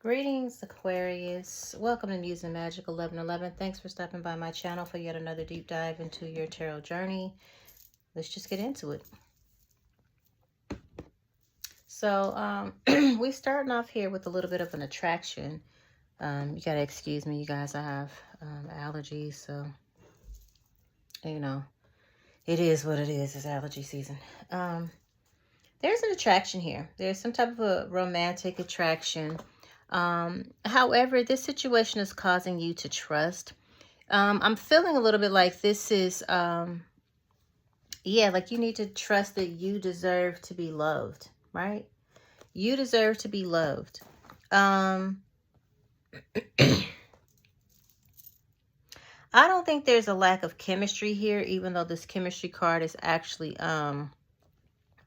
Greetings, Aquarius. Welcome to Muse and Magic 1111. Thanks for stopping by my channel for yet another deep dive into your tarot journey. Let's just get into it. So, we're starting off here with a little bit of an attraction. You gotta excuse me, you guys. I have allergies, so you know it is what it is. It's allergy season. There's an attraction here. There's some type of a romantic attraction. However, this situation is causing you to trust. I'm feeling a little bit like this is, yeah, like you need to trust that you deserve to be loved, right? You deserve to be loved. I don't think there's a lack of chemistry here, even though this chemistry card is actually,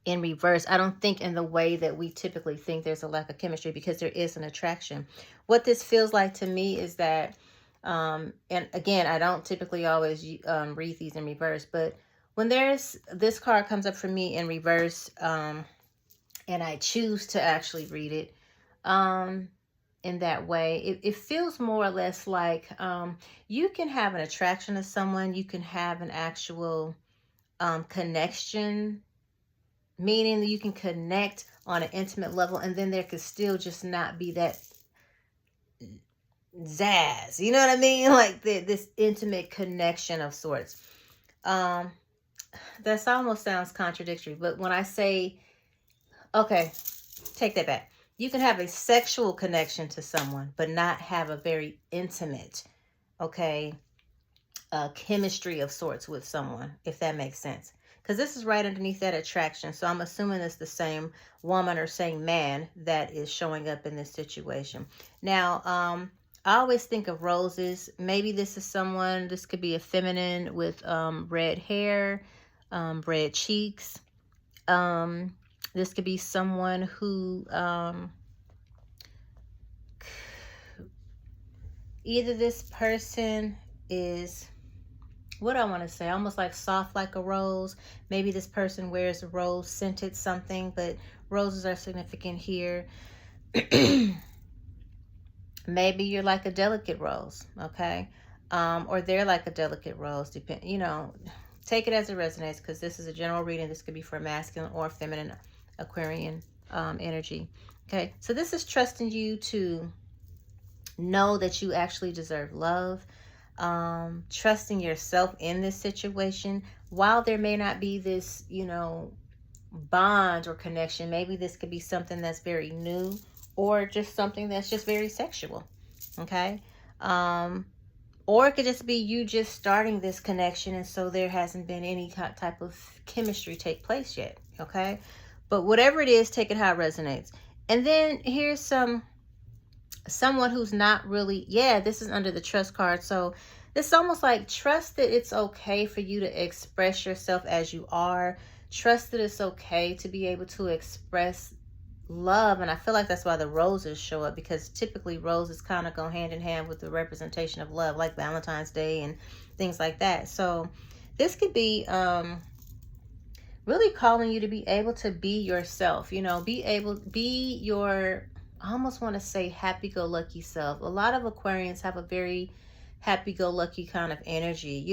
in reverse. I don't think in the way that we typically think there's a lack of chemistry, because there is an attraction. What this feels like to me is that, and again, I don't typically always read these in reverse, but when this card comes up for me in reverse, and I choose to actually read it in that way, it feels more or less like you can have an attraction to someone, you can have an actual connection, meaning that you can connect on an intimate level, and then there could still just not be that zazz. You know what I mean? Like this intimate connection of sorts. That almost sounds contradictory, but when I say, okay, take that back. You can have a sexual connection to someone, but not have a very intimate, okay, chemistry of sorts with someone, if that makes sense. Because this is right underneath that attraction. So I'm assuming it's the same woman or same man that is showing up in this situation. Now, I always think of roses. Maybe this is someone, this could be a feminine with red hair, red cheeks. This could be someone who either this person is, what I want to say, almost like soft like a rose. Maybe this person wears a rose scented something, but roses are significant here. Maybe you're like a delicate rose, okay? Or they're like a delicate rose, take it as it resonates, because this is a general reading. This could be for masculine or feminine Aquarian energy. Okay, so this is trusting you to know that you actually deserve love. Trusting yourself in this situation. While there may not be this, bond or connection, maybe this could be something that's very new, or just something that's just very sexual. Okay. Or it could just be you just starting this connection, and so there hasn't been any type of chemistry take place yet. Okay. But whatever it is, take it how it resonates. And then here's someone who's not really, this is under the trust card. So it's almost like trust that it's okay for you to express yourself as you are. Trust that it's okay to be able to express love. And I feel like that's why the roses show up, because typically roses kind of go hand in hand with the representation of love, like Valentine's Day and things like that. So this could be really calling you to be able to be yourself, be your, I almost want to say happy-go-lucky self. A lot of Aquarians have a very happy-go-lucky kind of energy,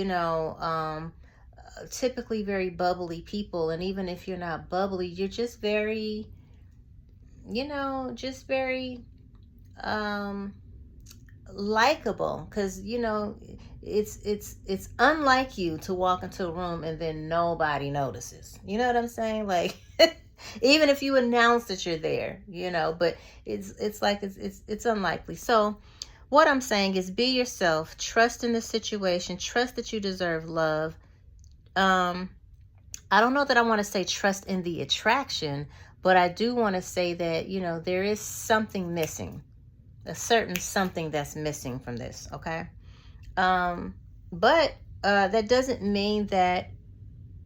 typically very bubbly people. And even if you're not bubbly, you're just very, just very likable, because it's unlike you to walk into a room and then nobody notices. You know what I'm saying? Like even if you announce that you're there, but it's unlikely. So what I'm saying is, be yourself, trust in the situation, trust that you deserve love. I don't know that I want to say trust in the attraction, but I do want to say that, there is something missing, a certain something that's missing from this. Okay. But that doesn't mean that,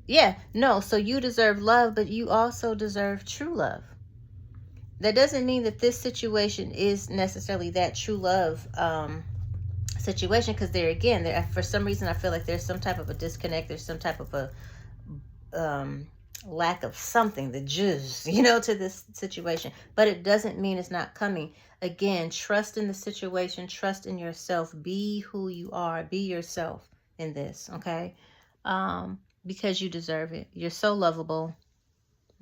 so you deserve love, but you also deserve true love. That doesn't mean that this situation is necessarily that true love situation, because for some reason I feel like there's some type of a disconnect. There's some type of a lack of something, the juice, you know, to this situation. But it doesn't mean it's not coming. Again, trust in the situation, trust in yourself. Be who you are. Be yourself in this, okay? Because you deserve it. You're so lovable,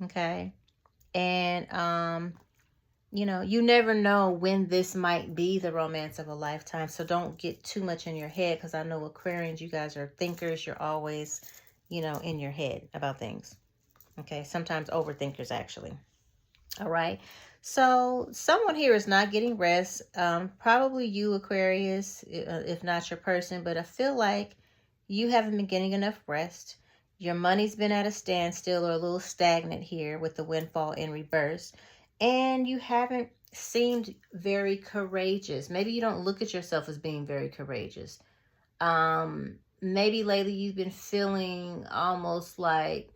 okay? And you know, you never know when this might be the romance of a lifetime. So don't get too much in your head, because I know Aquarians, you guys are thinkers. You're always, you know, in your head about things. Okay, sometimes overthinkers, actually. All right. So someone here is not getting rest. Probably you, Aquarius, if not your person. But I feel like you haven't been getting enough rest. Your money's been at a standstill or a little stagnant here with the windfall in reverse. And you haven't seemed very courageous. Maybe you don't look at yourself as being very courageous. Maybe lately you've been feeling almost like,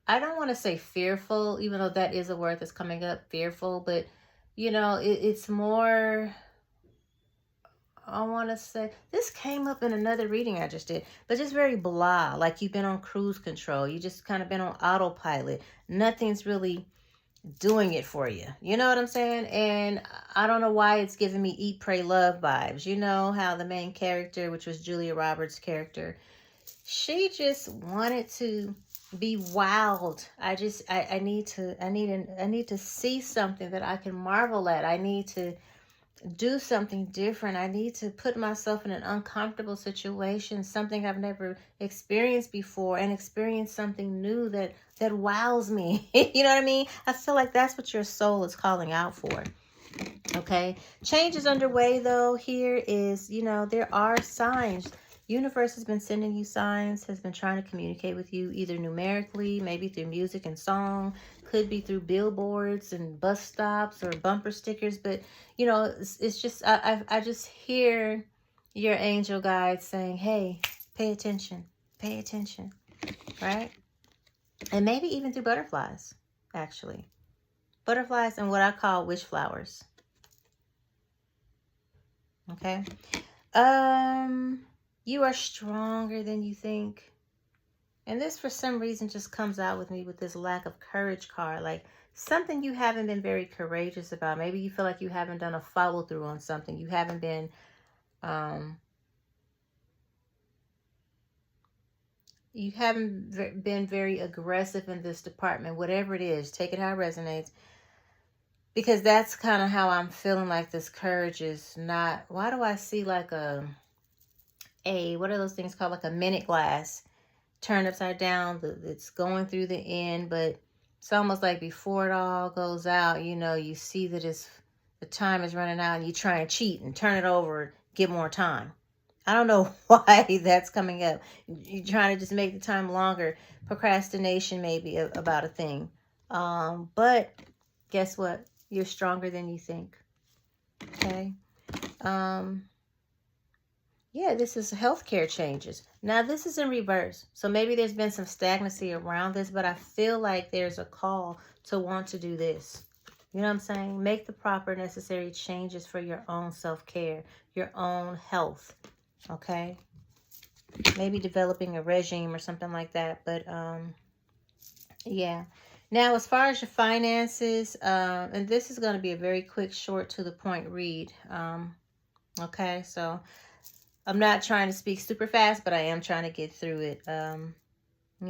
I don't want to say fearful, even though that is a word that's coming up, fearful, but you know, it's more, I want to say, this came up in another reading I just did, but just very blah, like you've been on cruise control. You just kind of been on autopilot. Nothing's really doing it for you. You know what I'm saying? And I don't know why it's giving me Eat, Pray, Love vibes. You know how the main character, which was Julia Roberts' character, she just wanted to be wild. I need to see something that I can marvel at. I need to do something different. I need to put myself in an uncomfortable situation, something I've never experienced before, and experience something new that wows me. You know what I mean? I feel like that's what your soul is calling out for. Okay. Change is underway, though. Here is, you know, there are signs. Universe has been sending you signs, has been trying to communicate with you, either numerically, maybe through music and song, could be through billboards and bus stops or bumper stickers. But, you know, it's just, I just hear your angel guide saying, hey, pay attention, right? And maybe even through butterflies, actually. Butterflies and what I call wish flowers. Okay. You are stronger than you think. And this, for some reason, just comes out with me with this lack of courage card. Like something you haven't been very courageous about. Maybe you feel like you haven't done a follow through on something. You haven't been, been very aggressive in this department. Whatever it is, take it how it resonates. Because that's kind of how I'm feeling, like this courage is not. Why do I see like what are those things called? Like a minute glass turned upside down. It's going through the end, but it's almost like before it all goes out, you know, you see that the time is running out and you try and cheat and turn it over, get more time. I don't know why that's coming up. You're trying to just make the time longer. Procrastination maybe about a thing. But guess what? You're stronger than you think. Okay. Yeah, this is healthcare changes. Now, this is in reverse. So maybe there's been some stagnancy around this, but I feel like there's a call to want to do this. You know what I'm saying? Make the proper necessary changes for your own self-care, your own health. Okay? Maybe developing a regime or something like that. But, yeah. Now, as far as your finances, and this is going to be a very quick, short, to the point read. Okay, so I'm not trying to speak super fast, but I am trying to get through it, you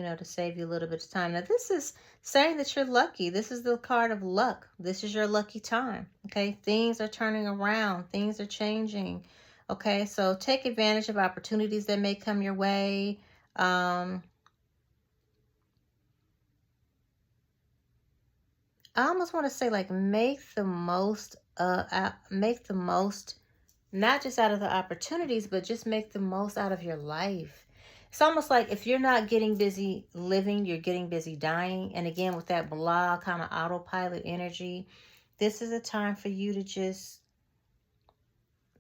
know, to save you a little bit of time. Now, this is saying that you're lucky. This is the card of luck. This is your lucky time, okay? Things are turning around. Things are changing, okay? So take advantage of opportunities that may come your way. I almost want to say, like, make the most, not just out of the opportunities, but just make the most out of your life. It's almost like if you're not getting busy living, you're getting busy dying. And again, with that blah kind of autopilot energy, this is a time for you to just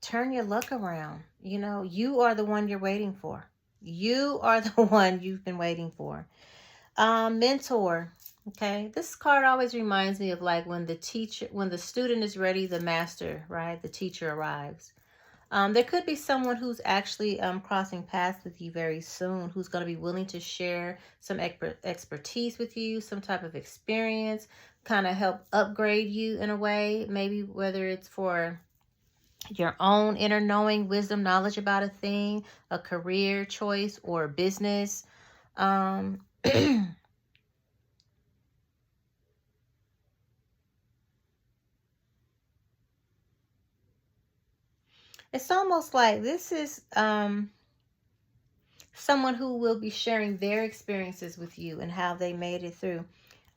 turn your luck around. You know, you are the one you're waiting for. You are the one you've been waiting for. Mentor. Okay, this card always reminds me of like when the student is ready, the master, right? The teacher arrives. There could be someone who's actually crossing paths with you very soon, who's going to be willing to share some expertise with you, some type of experience, kind of help upgrade you in a way, maybe whether it's for your own inner knowing, wisdom, knowledge about a thing, a career choice, or business. It's almost like this is someone who will be sharing their experiences with you and how they made it through.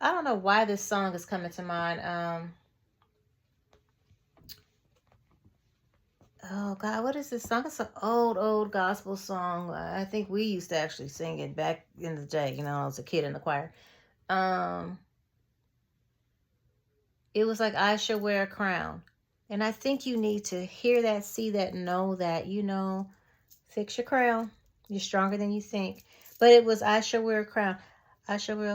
I don't know why this song is coming to mind. Oh God, what is this song? It's an old gospel song. I think we used to actually sing it back in the day, I was a kid in the choir. It was like, I shall wear a crown. And I think you need to hear that, see that, know that, fix your crown. You're stronger than you think. But it was, I shall wear a crown. I shall wear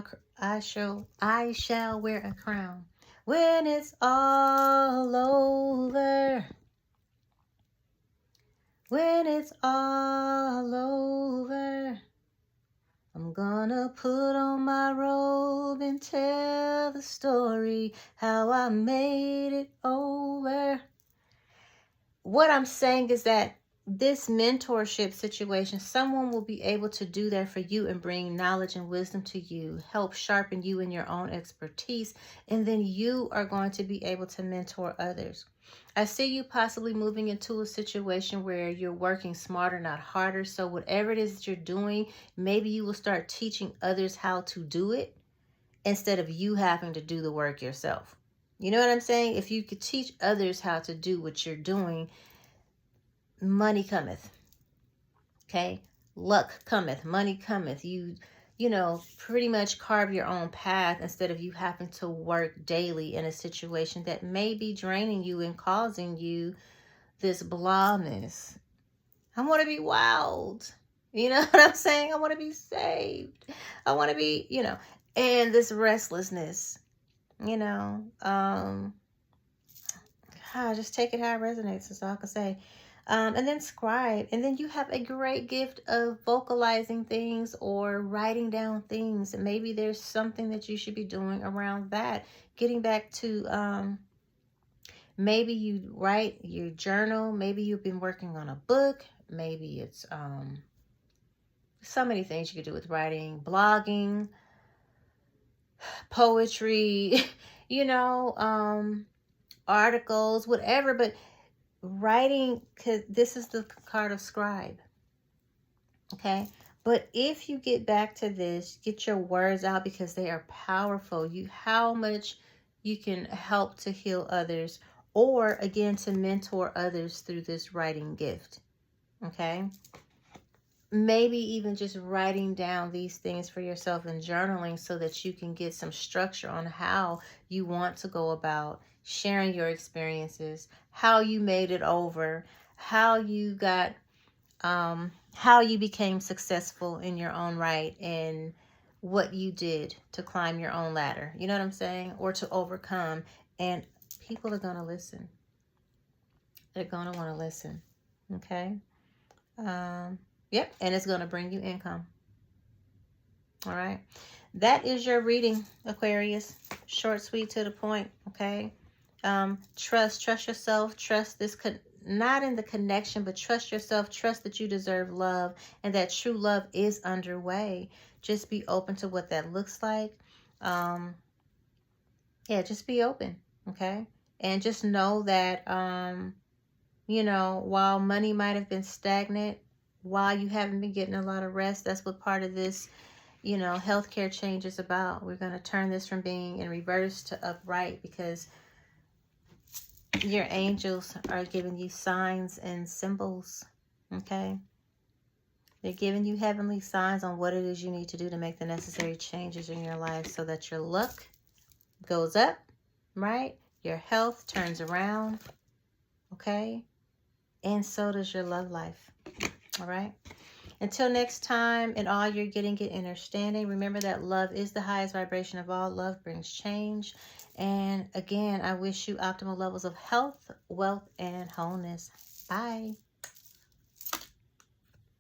a crown when it's all over. When it's all over, I'm gonna put on my robe and tell the story how I made it over. What I'm saying is that this mentorship situation, someone will be able to do that for you and bring knowledge and wisdom to you, help sharpen you in your own expertise, and then you are going to be able to mentor others. I see you possibly moving into a situation where you're working smarter, not harder. So whatever it is that you're doing, maybe you will start teaching others how to do it instead of you having to do the work yourself. You know what I'm saying? If you could teach others how to do what you're doing, money cometh. Okay? Luck cometh. Money cometh. You pretty much carve your own path instead of you having to work daily in a situation that may be draining you and causing you this blahness. I want to be wild. You know what I'm saying? I want to be saved. I want to be, and this restlessness, just take it how it resonates. That's all I can say. And then scribe. And then you have a great gift of vocalizing things or writing down things. And maybe there's something that you should be doing around that. Getting back to maybe you write your journal. Maybe you've been working on a book. Maybe it's so many things you could do with writing, blogging, poetry, articles, whatever. But writing, because this is the card of scribe. Okay. But if you get back to this, get your words out because they are powerful. How much you can help to heal others, or again, to mentor others through this writing gift. Okay. Maybe even just writing down these things for yourself and journaling so that you can get some structure on how you want to go about sharing your experiences, how you made it over, how you got, how you became successful in your own right, and what you did to climb your own ladder. You know what I'm saying? Or to overcome. And people are going to listen. They're going to want to listen. Okay. Yep. And it's going to bring you income. All right. That is your reading, Aquarius. Short, sweet, to the point. Okay. Trust yourself. Trust this, not in the connection, but trust yourself. Trust that you deserve love and that true love is underway. Just be open to what that looks like. Yeah, just be open. Okay. And just know that, while money might have been stagnant, while you haven't been getting a lot of rest, that's what part of this, healthcare change is about. We're going to turn this from being in reverse to upright because your angels are giving you signs and symbols. Okay. They're giving you heavenly signs on what it is you need to do to make the necessary changes in your life so that your luck goes up, right? Your health turns around. Okay. And so does your love life. All right. Until next time, in all you're getting, get understanding. Remember that love is the highest vibration of all. Love brings change. And again, I wish you optimal levels of health, wealth, and wholeness. Bye.